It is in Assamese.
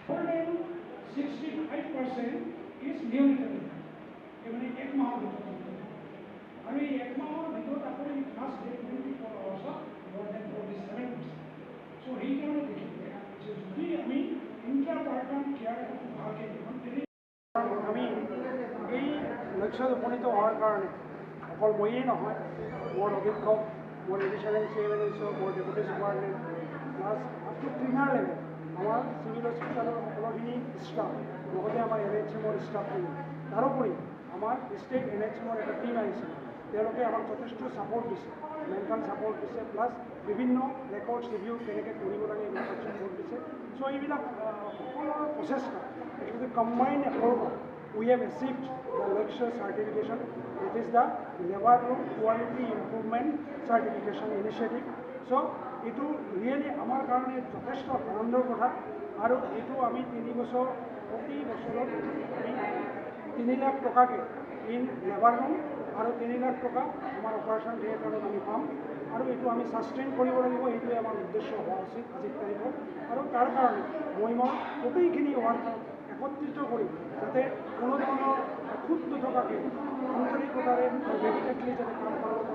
more than 65% is neonatal. মানে এক মাহৰ ভিতৰত আৰু এই এক মাহৰ ভিতৰত আপুনি ফাৰ্ষ্ট ডে 24 আৱাৰ্ছত more than 47%. চ' সেইকাৰণে দেখিলে যে যদি আমি ইন্ট্ৰাপাৰ্টাম কেয়াৰ ভালকৈ আমি এই লক্ষ্যত উপনীত হোৱাৰ কাৰণে অকল ময়েই নহয়, মোৰ অধীক্ষক, মোৰ এডিশ্যনেল চিএমএনএছঅ', মোৰ deputy superintendent plus up to cleaner level আমাৰ চিভিল হস্পিটেলৰ সকলোখিনি ষ্টাফ, লগতে আমাৰ NHMৰ ষ্টাফখিনি, তাৰোপৰি আমাৰ ষ্টেট NHMৰ এটা টীম আহিছে, তেওঁলোকে আমাক যথেষ্ট ছাপৰ্ট দিছে, মেণ্টেল ছাপৰ্ট দিছে, প্লাছ বিভিন্ন ৰেকৰ্ডছ ৰিভিউ কেনেকৈ কৰিব লাগে এইবিলাক ছাপৰ্ট দিছে। চ' এইবিলাক সকলো প্ৰচেষ্টা একচুৱেলি কম্বাইন এফৰ্টত we have achieved the Lakshya certification. It is the Lebar Road Quality Improvement Certification Initiative. So, এইটো ৰিয়েলি আমাৰ কাৰণে যথেষ্ট আনন্দৰ কথা আৰু এইটো আমি 3 বছৰ প্ৰতি বছৰত আমি 3 লাখ টকাকৈ ইন লেবাৰ ৰুম আৰু 3 লাখ টকা আমাৰ অপাৰেশ্যন থিয়েটাৰত আমি পাম আৰু এইটো আমি ছাষ্টেইন কৰিব লাগিব। এইটোৱে আমাৰ উদ্দেশ্য হোৱা উচিত আজিৰ তাৰিখত আৰু তাৰ কাৰণে মই গোটেইখিনি ৱাৰ্কাৰ একত্ৰিত কৰি যাতে কোনো ধৰণৰ খুঁত নথকাকৈ আন্তৰিকতাৰে আৰু ডেডিকেটলি যাতে কাম কৰিব